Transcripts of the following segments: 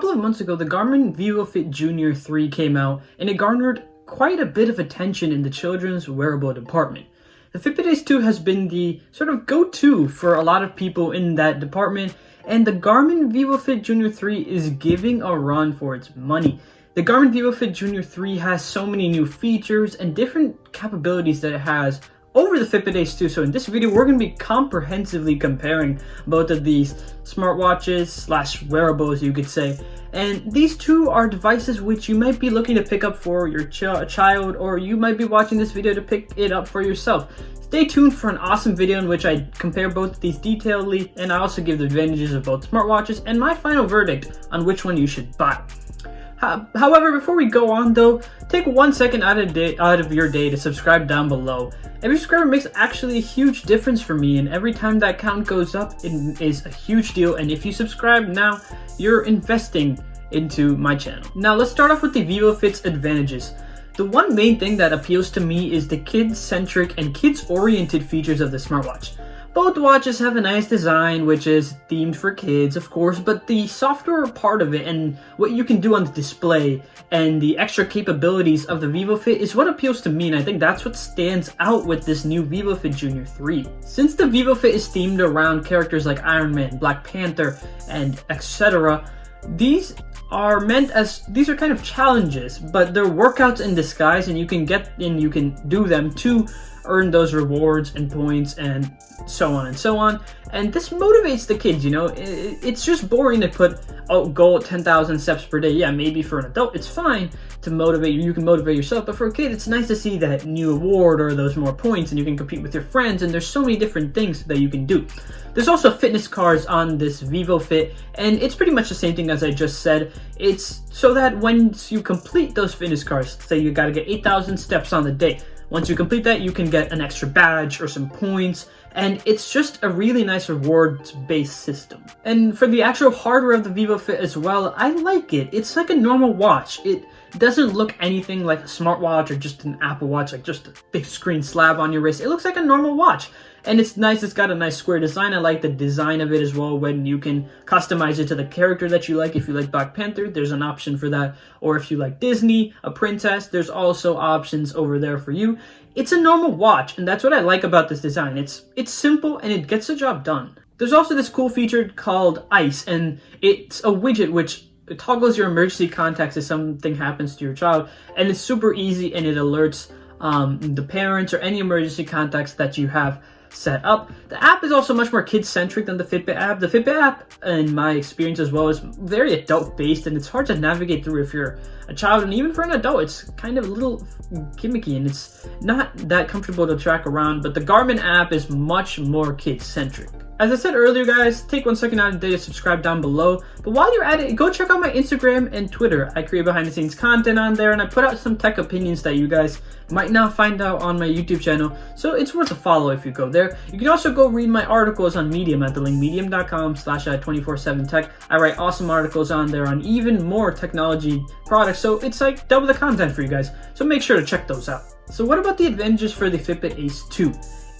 couple of months ago, the Garmin VivoFit Jr 3 came out, and it garnered quite a bit of attention in the children's wearable department. The Fitbit Ace 2 has been the sort of go-to for a lot of people in that department, and the Garmin VivoFit Jr 3 is giving a run for its money. The Garmin VivoFit Jr 3 has so many new features and different capabilities that it has over the Fitbit Ace 2. So in this video, we're going to be comprehensively comparing both of these smartwatches slash wearables, you could say. And these two are devices which you might be looking to pick up for your child, or you might be watching this video to pick it up for yourself. Stay tuned for an awesome video in which I compare both of these detailedly, and I also give the advantages of both smartwatches and my final verdict on which one you should buy. However, before we go on though, take 1 second out of your day to subscribe down below. Every subscriber makes actually a huge difference for me, and every time that count goes up, it is a huge deal. And if you subscribe now, you're investing into my channel. Now let's start off with the VivoFit's advantages. The one main thing that appeals to me is the kids-centric and kids-oriented features of the smartwatch. Both watches have a nice design, which is themed for kids, of course, but the software part of it and what you can do on the display and the extra capabilities of the VivoFit is what appeals to me, and I think that's what stands out with this new VivoFit Jr 3. Since the VivoFit is themed around characters like Iron Man, Black Panther, and etc., these are kind of challenges, but they're workouts in disguise, and you can do them to earn those rewards and points and so on and so on. And this motivates the kids, you know. It's just boring to put a goal at 10,000 steps per day. Yeah, maybe for an adult it's fine to motivate you can motivate yourself, but for a kid it's nice to see that new award or those more points, and you can compete with your friends, and there's so many different things that you can do. There's also fitness cards on this VivoFit, and it's pretty much the same thing as I just said. It's so that once you complete those fitness cards, say you gotta get 8,000 steps on the day, once you complete that, you can get an extra badge or some points, and it's just a really nice rewards-based system. And for the actual hardware of the VivoFit as well, I like it. It's like a normal watch. It doesn't look anything like a smartwatch or just an Apple Watch, like just a big screen slab on your wrist. It looks like a normal watch. And it's nice, it's got a nice square design. I like the design of it as well, when you can customize it to the character that you like. If you like Black Panther, there's an option for that. Or if you like Disney, a princess, there's also options over there for you. It's a normal watch, and that's what I like about this design. It's simple, and it gets the job done. There's also this cool feature called Ice, and it's a widget which toggles your emergency contacts if something happens to your child, and it's super easy, and it alerts the parents or any emergency contacts that you have set up. The app is also much more kid-centric than the Fitbit app. The Fitbit app, in my experience as well, is very adult-based, and it's hard to navigate through if you're a child, and even for an adult, it's kind of a little gimmicky, and it's not that comfortable to track around, but the Garmin app is much more kid-centric. As I said earlier, guys, take 1 second out of the day to subscribe down below. But while you're at it, go check out my Instagram and Twitter. I create behind-the-scenes content on there, and I put out some tech opinions that you guys might not find out on my YouTube channel. So it's worth a follow if you go there. You can also go read my articles on Medium at the link medium.com/247tech. I write awesome articles on there on even more technology products. So it's like double the content for you guys. So make sure to check those out. So what about the advantages for the Fitbit Ace 2?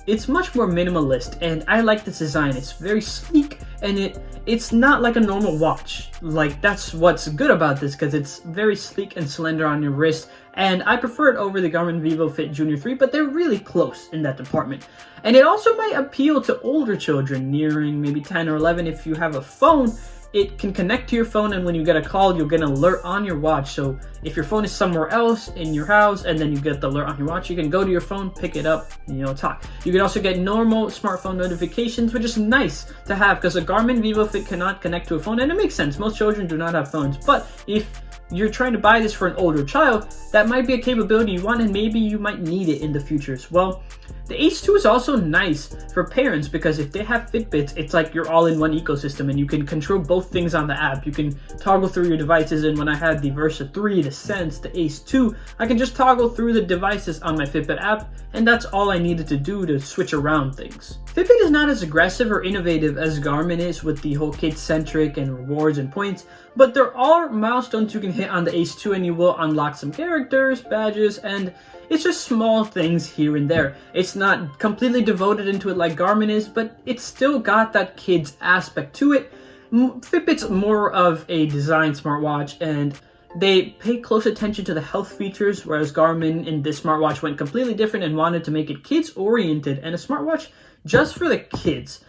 It's much more minimalist, and I like this design. It's very sleek, and it's not like a normal watch. Like, that's what's good about this, because it's very sleek and slender on your wrist, and I prefer it over the Garmin VivoFit Jr 3, but they're really close in that department. And it also might appeal to older children, nearing maybe 10 or 11. If you have a phone, it can connect to your phone, and when you get a call, you'll get an alert on your watch. So if your phone is somewhere else in your house and then you get the alert on your watch, you can go to your phone, pick it up, and talk. You can also get normal smartphone notifications, which is nice to have, because a Garmin VivoFit cannot connect to a phone, and it makes sense. Most children do not have phones, but if you're trying to buy this for an older child, that might be a capability you want, and maybe you might need it in the future as well. The Ace 2 is also nice for parents, because if they have Fitbits, it's like you're all in one ecosystem, and you can control both things on the app. You can toggle through your devices, and when I had the Versa 3, the Sense, the Ace 2, I can just toggle through the devices on my Fitbit app, and that's all I needed to do to switch around things. Fitbit is not as aggressive or innovative as Garmin is with the whole kid-centric and rewards and points, but there are milestones you can hit on the Ace 2, and you will unlock some characters, badges, and it's just small things here and there. It's not completely devoted into it like Garmin is, but it's still got that kids aspect to it. Fitbit's more of a design smartwatch, and they pay close attention to the health features, whereas Garmin in this smartwatch went completely different and wanted to make it kids-oriented and a smartwatch just for the kids.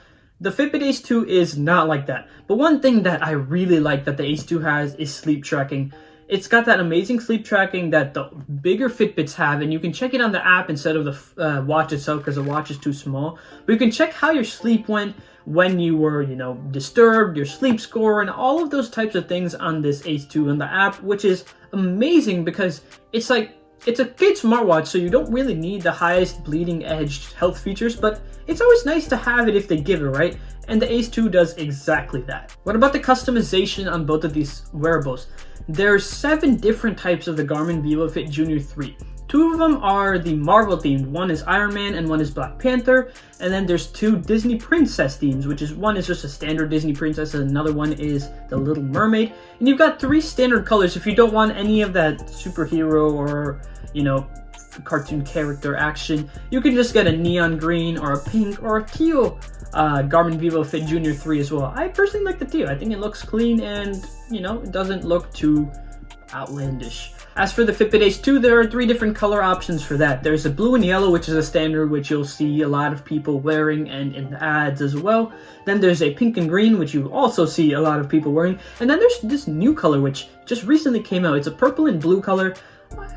The Fitbit Ace 2 is not like that. But one thing that I really like that the Ace 2 has is sleep tracking. It's got that amazing sleep tracking that the bigger Fitbits have, and you can check it on the app instead of the watch itself because the watch is too small. But you can check how your sleep went, when you were, disturbed, your sleep score, and all of those types of things on this Ace 2 on the app, which is amazing because it's a kid smartwatch, so you don't really need the highest bleeding edge health features, but it's always nice to have it if they give it, right? And the Ace 2 does exactly that. What about the customization on both of these wearables? There's 7 different types of the Garmin VivoFit Jr 3. 2 of them are the Marvel themed. One is Iron Man and one is Black Panther. And then there's 2 Disney princess themes, which is one is just a standard Disney princess and another one is the Little Mermaid. And you've got 3 standard colors if you don't want any of that superhero or, cartoon character action. You can just get a neon green or a pink or a teal Garmin VivoFit Jr 3 as well. I personally like the teal. I think it looks clean and, it doesn't look too outlandish. As for the Fitbit Ace 2, there are 3 different color options for that. There's a blue and yellow, which is a standard, which you'll see a lot of people wearing and in the ads as well. Then there's a pink and green, which you also see a lot of people wearing. And then there's this new color, which just recently came out. It's a purple and blue color.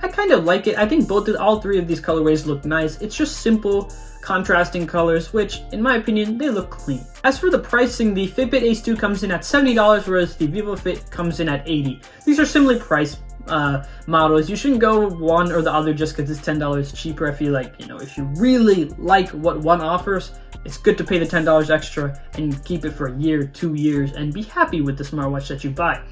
I kind of like it. I think all 3 of these colorways look nice. It's just simple, contrasting colors, which, in my opinion, they look clean. As for the pricing, the Fitbit Ace 2 comes in at $70, whereas the VivoFit comes in at $80. These are similarly priced models. You shouldn't go one or the other just because it's $10 cheaper. I feel like, if you really like what one offers, it's good to pay the $10 extra and keep it for a year, 2 years, and be happy with the smartwatch that you buy.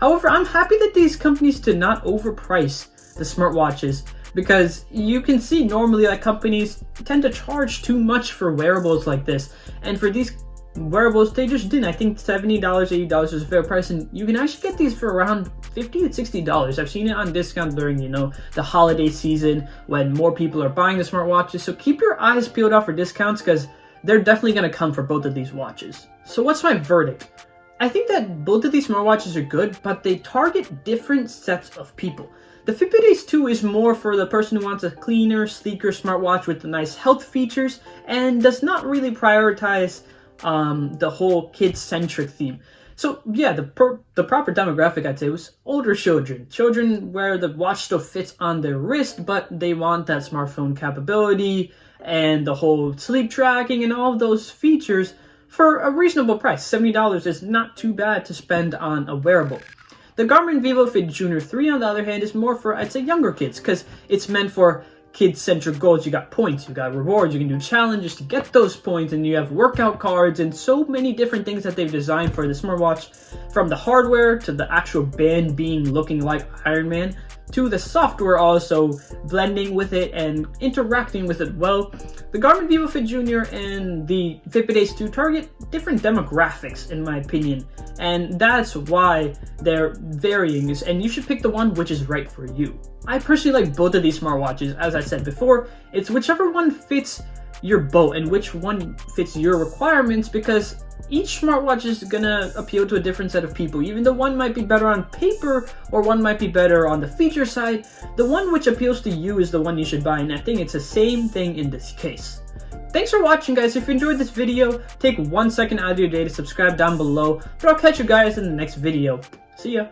However, I'm happy that these companies did not overprice the smartwatches, because you can see normally that companies tend to charge too much for wearables like this, and for these wearables they just didn't. I think $70, $80 is a fair price, and you can actually get these for around $50 to $60. I've seen it on discount during the holiday season when more people are buying the smartwatches, so keep your eyes peeled out for discounts because they're definitely going to come for both of these watches. So what's my verdict? I think that both of these smartwatches are good, but they target different sets of people. The Fitbit Ace 2 is more for the person who wants a cleaner, sleeker smartwatch with the nice health features and does not really prioritize the whole kid-centric theme. So yeah, the proper demographic, I'd say, was older children. Children where the watch still fits on their wrist, but they want that smartphone capability and the whole sleep tracking and all of those features for a reasonable price. $70 is not too bad to spend on a wearable. The Garmin VivoFit Jr 3, on the other hand, is more for, I'd say, younger kids, because it's meant for kid-centric goals. You got points, you got rewards, you can do challenges to get those points, and you have workout cards and so many different things that they've designed for the smartwatch, from the hardware to the actual band being looking like Iron Man, to the software also blending with it and interacting with it well. The Garmin VivoFit Jr and the Fitbit Ace 2 target different demographics, in my opinion, and that's why they're varying, and you should pick the one which is right for you. I personally like both of these smartwatches. As I said before, it's whichever one fits your boat and which one fits your requirements, because each smartwatch is gonna appeal to a different set of people. Even though one might be better on paper or one might be better on the feature side, the one which appeals to you is the one you should buy, and I think it's the same thing in this case. Thanks for watching, guys. If you enjoyed this video, take 1 second out of your day to subscribe down below, but I'll catch you guys in the next video. See ya!